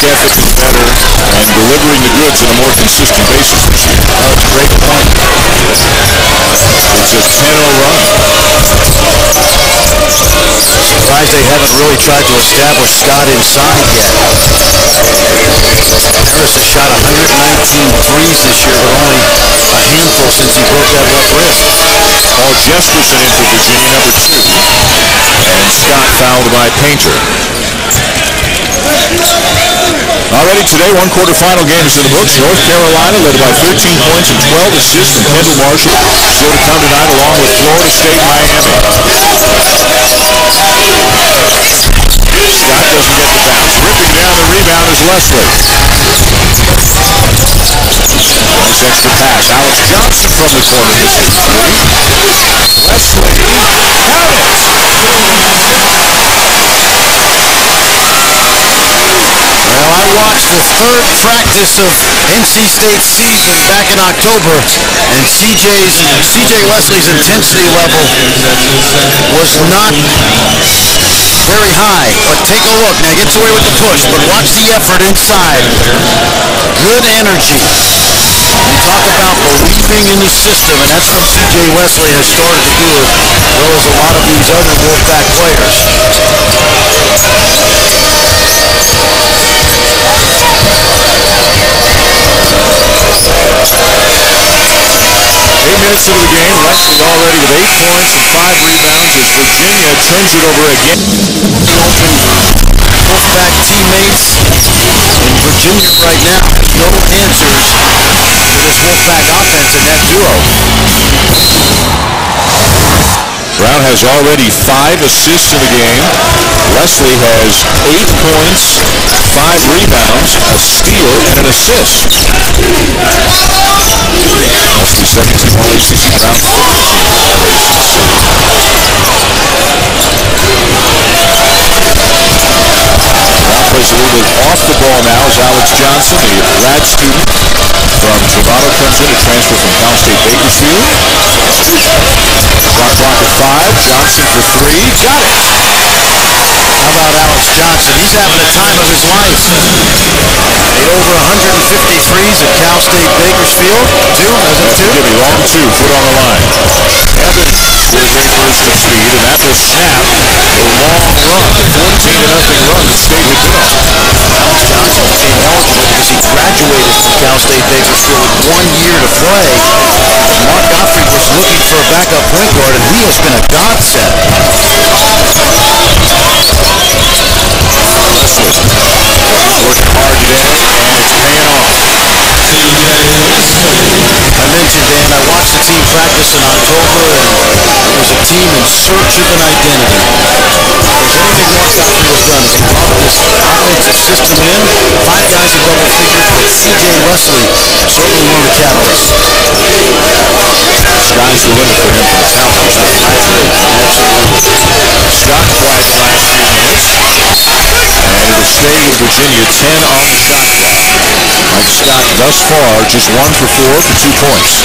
ethic is better and delivering the goods on a more consistent basis this year. Oh, it's a great point. It's a 10-0 run. Surprised they haven't really tried to establish Scott inside yet. Harris has shot 119 threes this year, but only a handful since he broke that left wrist. Paul Jesperson in for Virginia, number 2. And Scott fouled by Painter. Already today, one quarterfinal game is in the books. North Carolina led by 13 points and 12 assists from Kendall Marshall. Still to come tonight along with Florida State and Miami. Scott doesn't get the bounce. Ripping down the rebound is Leslie. Nice extra pass. Alex Johnson from the corner. Misses 3. Leslie got it. Well, I watched the third practice of NC State's season back in October, and CJ Leslie's intensity level was not very high. But take a look. Now, he gets away with the push, but watch the effort inside. Good energy. We talk about believing in the system, and that's what CJ Leslie has started to do, as well as a lot of these other Wolfpack players. 8 minutes into the game, Leslie already with 8 points and 5 rebounds as Virginia turns it over again. Wolfpack teammates in Virginia right now have no answers to this Wolfpack offense in that duo. Brown has already 5 assists in the game. Leslie has 8 points, 5 rebounds, a steal, and an assist. Leslie 17 points, 60 Brown. Brown plays a little bit off the ball now as Alex Johnson, the grad student from Travato, comes in, a transfer from Cal State Bakersfield. Shot clock at 5. Johnson for 3. Got it. How about Alex Johnson? He's having the time of his life. Made over 150 threes at Cal State Bakersfield. 2, was it 2? Give me long 2, foot on the line. Evans with a great burst of speed, and that will snap the long run, the 14-0 run that State had been on. Alex Johnson became eligible because he graduated from Cal State Bakersfield with 1 year to play. Mark Gottfried was looking for a backup point guard, and he has been a godsend. Working hard today, and it's paying off. I mentioned, Dan, I watched the team practice in October, and it was a team in search of an identity. If there's anything Mark Gottfried has done, is he brought this offensive system in, 5 guys in double figures, but CJ Leslie certainly one of the catalysts. Sky's the limit for him from the talent perspective. Shot clock the last few minutes, and it'll stay with Virginia 10 on the shot clock. Mike Scott thus far just 1 for 4 for 2 points.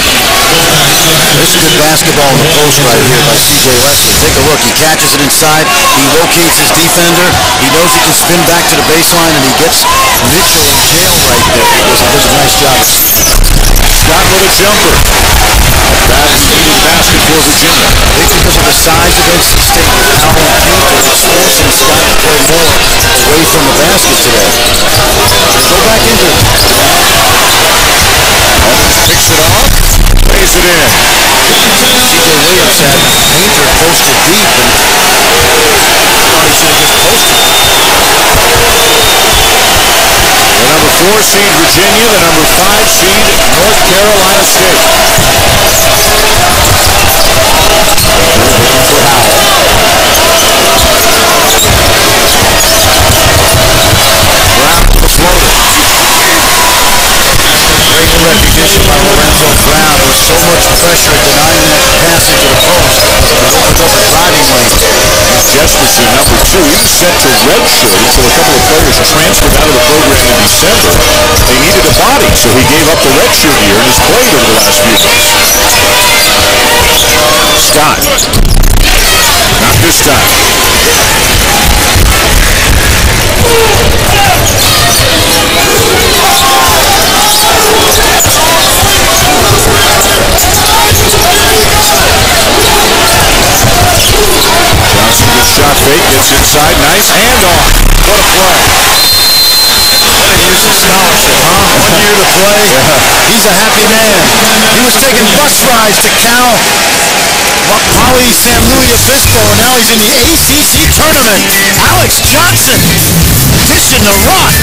This is good basketball in the post right here by CJ Leslie. Take a look. He catches it inside. He locates his defender. He knows he can spin back to the baseline, and he gets Mitchell in jail right there. He does a nice job. Scott with a jumper. That's the basket for Virginia. I think because of the size of NC State now in paint, it's forcing Scott to play more away from the basket today. Let's go back into it. Picks it off, lays it in. CJ Williams had Painter posted deep, and thought he should have just posted. The number 4 seed Virginia, the number 5 seed North Carolina State. Looking for Howell. Brown with the floater. Great recognition by Lorenzo Brown. There was so much pressure denying that pass into the post. It opened up a driving lane. Jesperson, number 2, he was set to redshirt until a couple of players transferred out of the program in December. They needed a body, so he gave up the redshirt year and has played over the last few months. Scott. Not this time. side. Nice handoff. What a play. Use his scholarship, huh? 1 year to play. He's a happy man. He was taking bus rides to Cal Poly San Luis Obispo, and now he's in the ACC tournament. Alex Johnson dishing the rock.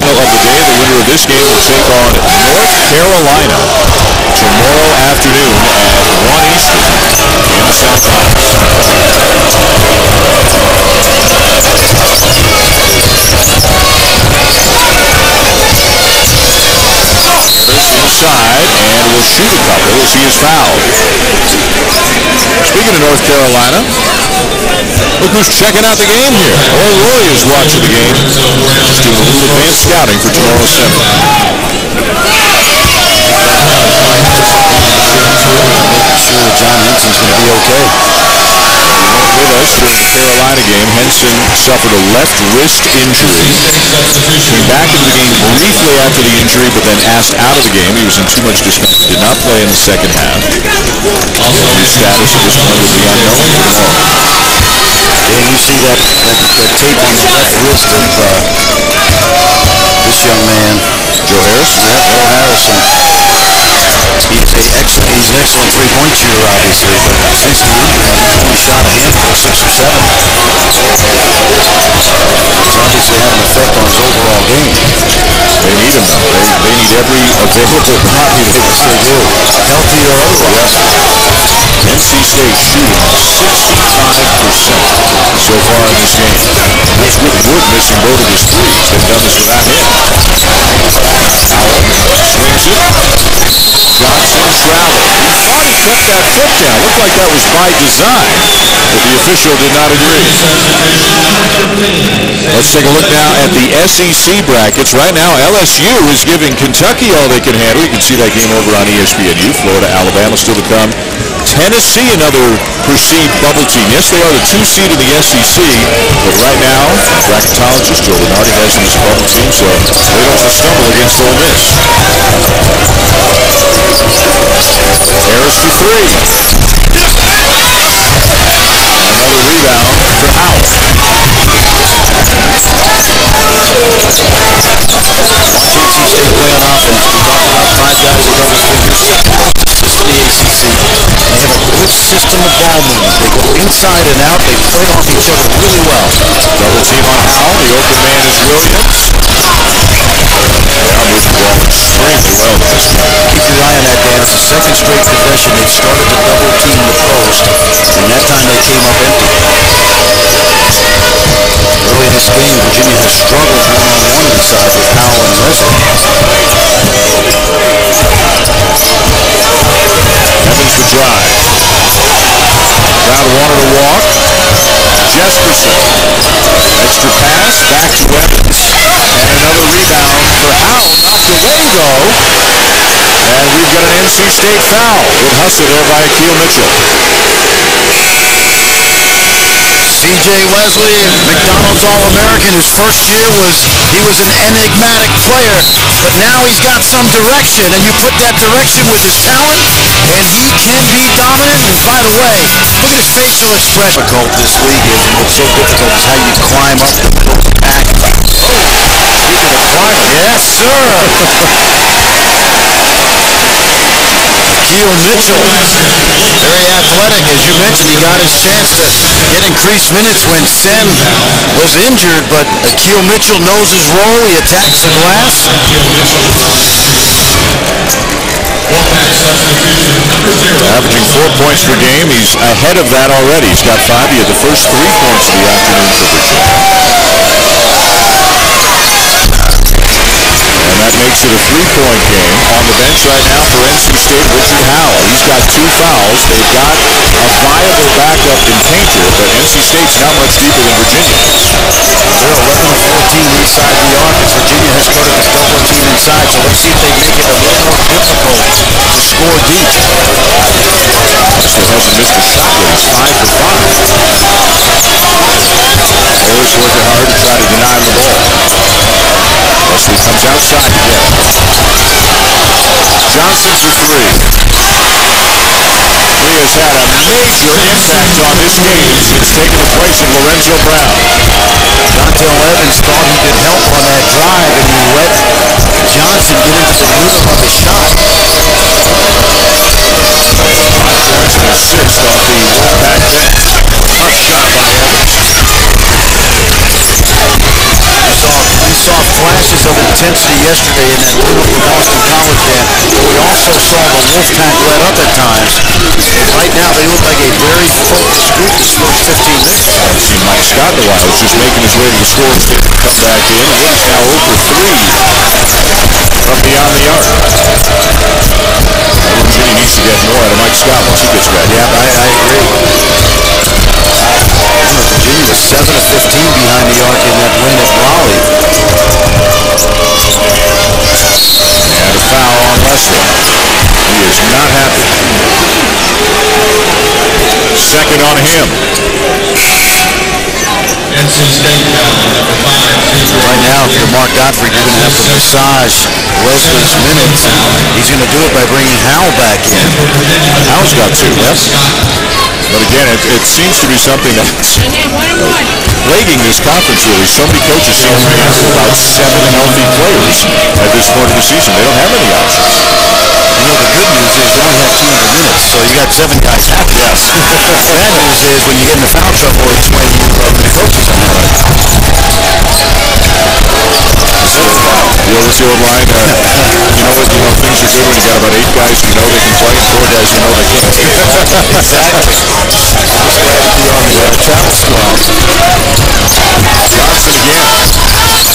Of the day, the winner of this game will take on North Carolina tomorrow afternoon at 1 Eastern in the South Bronx. Inside and will shoot a couple as he is fouled. Speaking of North Carolina, look who's checking out the game here. Old Roy is watching the game. Just doing a little advanced scouting for tomorrow's seminar. Making sure John Henson's going to be okay. With us during the Carolina game, Henson suffered a left wrist injury. Came back into the game briefly after the injury, but then asked out of the game. He was in too much discomfort. Did not play in the second half. His status at this point will be unknown tomorrow. And you see that tape on the left wrist of this young man, Joe Harris? Yeah, Joe Harrison. He's an excellent three-point shooter, obviously, but since the injury, he's only shot a handful, 6 or 7. It's obviously had an effect on his overall game. They need him, though. They need every available body they can still do. Healthy or otherwise. NC State shooting 65% so far in this game. That's with Wood missing both of his threes. They've done this without him. Swings it. Johnson traveled. He thought he put that foot down. Looked like that was by design, but the official did not agree. Let's take a look now at the SEC brackets. Right now, LSU is giving Kentucky all they can handle. You can see that game over on ESPNU. Florida, Alabama still to come. Tennessee, another perceived bubble team. Yes, they are the 2 seed in the SEC, but right now, bracketologist Joe Lunardi has them as a bubble team, so they don't want to stumble against Ole Miss. Harris for 3. Another rebound for House. NC State play on offense. We talked about 5 guys in double figures. In the ACC. They have a good system of ball movement. They go inside and out. They play off each other really well. Double team on Howell. The open man is Williams. They are moving the ball extremely well this game. Keep your eye on that, Dan. It's the second straight possession. They've started to double team the post, and that time they came up empty. Early in this game, Virginia has struggled one-on-one inside with Howell and Wesley. Evans the drive. Crowd wanted to walk. Jesperson. Extra pass. Back to Evans. And another rebound for Howell. Knocked away, though. And we've got an NC State foul. Good hustle there by Akeel Mitchell. C.J. Wesley, McDonald's All-American. His first year he was an enigmatic player, but now he's got some direction, and you put that direction with his talent, and he can be dominant. And by the way, look at his facial expression. Difficult this league is, and what's so difficult is how you climb up the middle of the pack. Speaking of climb, yes, sir. Akeel Mitchell, very athletic. As you mentioned, he got his chance to get increased minutes when Sen was injured, but Akeel Mitchell knows his role. He attacks the glass. Averaging 4 points per game. He's ahead of that already. He's got 5. He had the first 3 points of the afternoon for Virginia. And that makes it a 3-point game. On the bench right now for NC State, Richard Howell. He's got 2 fouls. They've got a viable backup in Painter, but NC State's not much deeper than Virginia is. They're 11-14 inside the arc as Virginia has started to double team inside, so let's see if they make it a little more difficult to score deep. Still hasn't missed a shot yet. He's 5 for 5. Harris working hard to try to deny him the ball. Wesley comes outside to get major impact on this game since taking the place of Lorenzo Brown. Dontel Evans thought he could help on that drive, and he let Johnson get into the rhythm of his shot. 5 points and assist off the Wolfpack bench. Tough shot by Evans. We saw flashes of intensity yesterday in that win over Boston College game. We also saw the Wolfpack let up at times. Right now, they look like a very focused group this first 15 minutes. I've seen Mike Scott in a while. He's just making his way to the score table to come back in. Wood is now 0 for 3 from beyond the arc. Virginia needs to get more out of Mike Scott once he gets back. Yeah, I agree. Virginia was 7 of 15 behind the arc in that win at Raleigh. And a foul on Leslie. He is not happy. Second on him. NC State foul number 5. Right now, if you're Mark Gottfried, you're going to have to massage Leslie's minutes. He's going to do it by bringing Howell back in. Howell's got 2, yes. But again, it seems to be something that's plaguing this conference, really. So many coaches seem to have about 7 healthy players at this point of the season. They don't have any options. You know, the good news is they only have 200 minutes, so you got 7 guys happy. Yes. The bad news is when you get into foul trouble, it's when the coaches are happy. The overfield line, you know what, things are good when you got about 8 guys who know they can play and 4 guys who know they can't. Exactly. Just glad to be on the travel squad. Johnson again.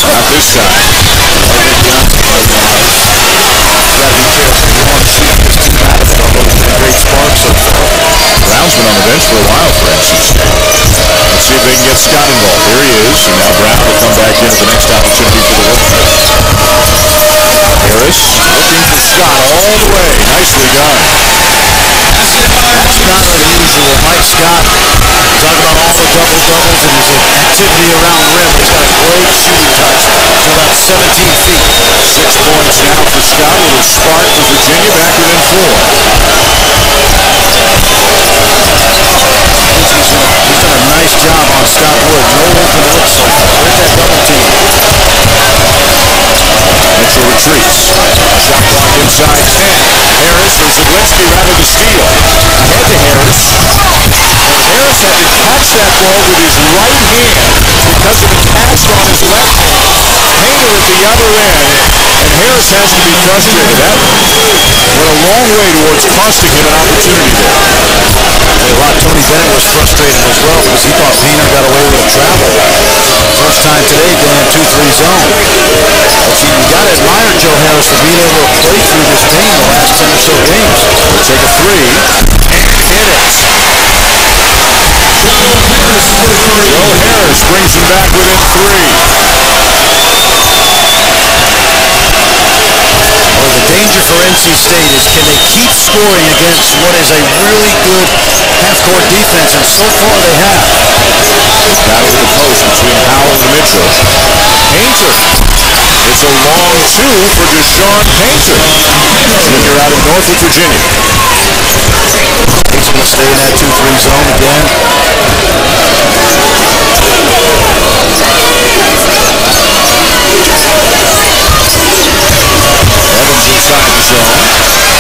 Not this time. Great spark so far. Brown's been on the bench for a while for NC State. Let's see if they can get Scott involved. There he is, and now Brown will come back into the next opportunity for the Wolfpack. Harris looking for Scott all the way. Nicely done. That's not unusual. Mike Scott, talk about all the double-doubles and his activity around the rim. He's got a great shooting touch from about 17 feet. 6 points now for Scott. A little spark for Virginia, back within 4. He's done a nice job on Scott Wood. No open looks so far. Where's that double team? Mitchell retreats. Shot clock inside 10. Harris or Zawinski rather the steal. Ahead to Harris. Harris had to catch that ball with his right hand because of the cast on his left hand. Painter at the other end, and Harris has to be frustrated. That went a long way towards costing him an opportunity there. Tony Bennett was frustrated as well because he thought Painter got away with a travel. First time today going 2-3 zone. But see, you got to admire Joe Harris for being able to play through this pain the last 10 or so games. We'll take a 3 and hit it. Joe Harris brings him back within 3. Well, the danger for NC State is can they keep scoring against what is a really good half-court defense, and so far they have. Battle at the post between Howell and Mitchell. Painter. It's a long 2 for Deshaun Painter. Junior out of Norfolk, Virginia. He's going to stay in that 2-3 zone again. Evans inside the zone.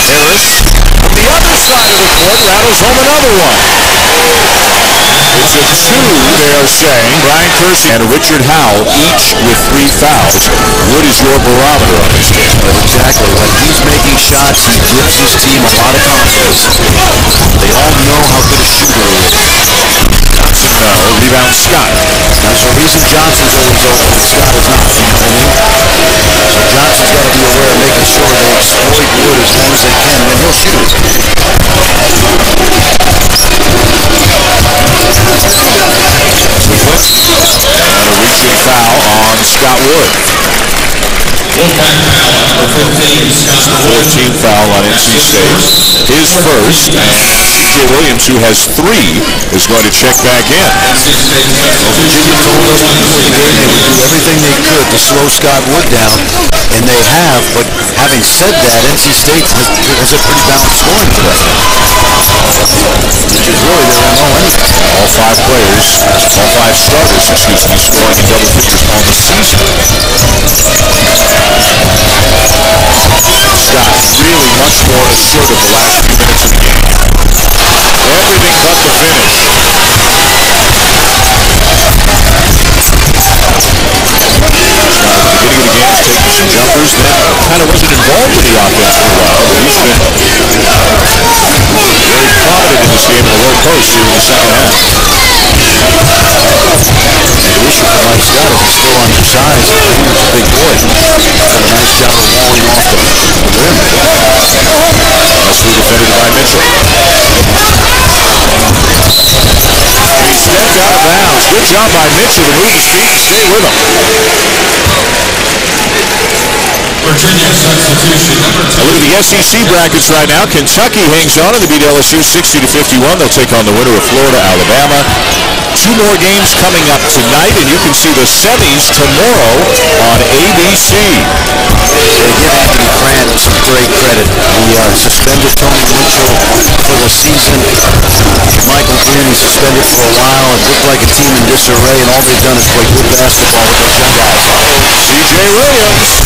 Harris from the other side of the court rattles home another one. It's a 2, they are saying. Brian Kersey and Richard Howell, each with 3 fouls. What is your barometer on this game? Exactly. When he's making shots, he gives his team a lot of confidence. They all know how good a shooter he is. Johnson, rebound Scott. There's a reason Johnson's always open and Scott is not. You know what I mean? So Johnson's got to be aware of making sure they exploit Wood as long as they can, and then he'll shoot it. And a reaching foul on Scott Wood. Wolfpack foul number 15, Scott Wood. 14th foul on NC State. His first, and T.J. Williams, who has 3, is going to check back in. Virginia told us before the game they would do everything they could to slow Scott Wood down, and they have, but having said that, NC State has a pretty balanced scoring today. which is really their MO anyway. All five players, all five starters, excuse me, scoring in double figures on the season. Scott really much more assertive the last few minutes of the game. Everything but the finish. Scott at the beginning of the game was taking some jumpers, then kind of wasn't involved in the offense for a while, but he's been very prominent in this game in the low post here in the second half. The issue for Mike Scott is he's still undersized. He's a big boy. He's done a nice job of walling off the rim. Nicely defended by Mitchell. He stepped out of bounds. Good job by Mitchell to move his feet and stay with him. Virginia substitution number 2. Look at the SEC brackets right now. Kentucky hangs on to beat LSU 60-51. They'll take on the winner of Florida, Alabama. Two more games coming up tonight, and you can see the semis tomorrow on ABC. They give Anthony Grant some great credit. He suspended Tony Mitchell for the season. Michael Green, he suspended for a while. It looked like a team in disarray, and all they've done is play good basketball with those young guys. C.J. Williams.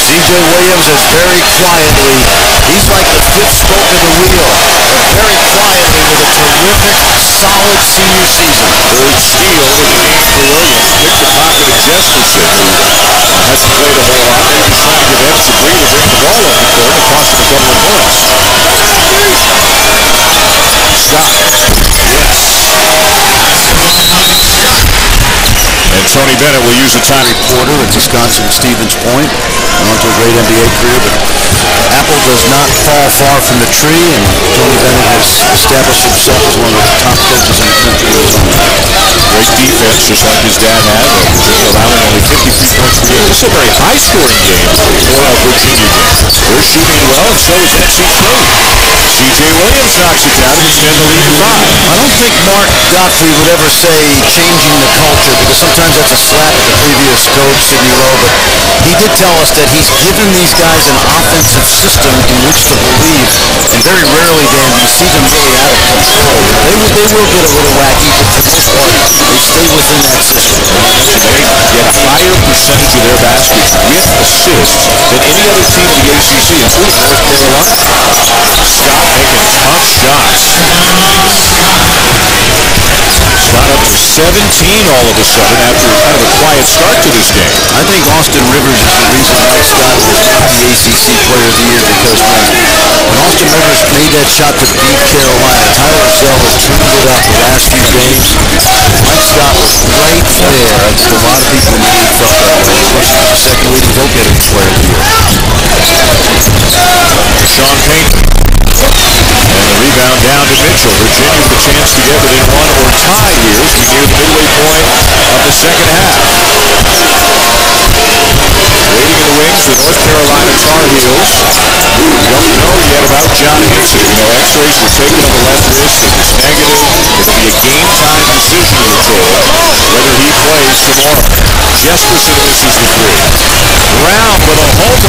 C.J. Williams is very quietly, he's like the fifth spoke of the wheel, but very quietly with a terrific, solid senior season. Third steal of the game for Williams. Picked the pocket of Jesperson, who hasn't played a whole lot. Maybe he's trying to give Evans a breather to bring the ball up the court. It cost him a couple of points. Scott. And Tony Bennett will use a time Porter at Wisconsin Stevens Point. Went on to a great NBA career, but apple does not fall far from the tree, and Tony Bennett has established himself as one of the top coaches in the country in his own right. Great defense, just like his dad had. Virginia allowing only 53 points per game. This is a very high-scoring game for a Virginia game. They're shooting well, and so is NC State. C.J. Williams knocks it down to extend the lead to 5. I don't think Mark Gottfried would ever say changing the culture, because sometimes that's a slap at the previous coach, Sidney Lowe, but he did tell us that he's given these guys an offensive system in which to believe, and very rarely, Dan, do you see them really out of control. They will get a little wacky, but for the most part, they stay within that system. They get higher percentage of their baskets with assists than any other team in the ACC, including North Carolina. Scott making tough shots. Scott up to 17 all of a sudden after kind of a quiet start to this game. I think Austin Rivers is the reason Mike Scott was not the ACC Player of the Year, because when Austin Rivers made that shot to beat Carolina, Tyler Zell has turned it up the last few games. Mike Scott was right there. I think a lot of people in the league felt that way, especially the second leading vote-getting Player of the Year. Sean Payton. And the rebound down to Mitchell. Virginia with a chance to get within one or tie here as we near the midway point of the second half. Waiting in the wings, the North Carolina Tar Heels. We don't know yet about John Henson. We know x-rays were taken on the left wrist. It was negative. It'll be a game-time decision, we're told, whether he plays tomorrow. Jesperson misses the three. Brown with a home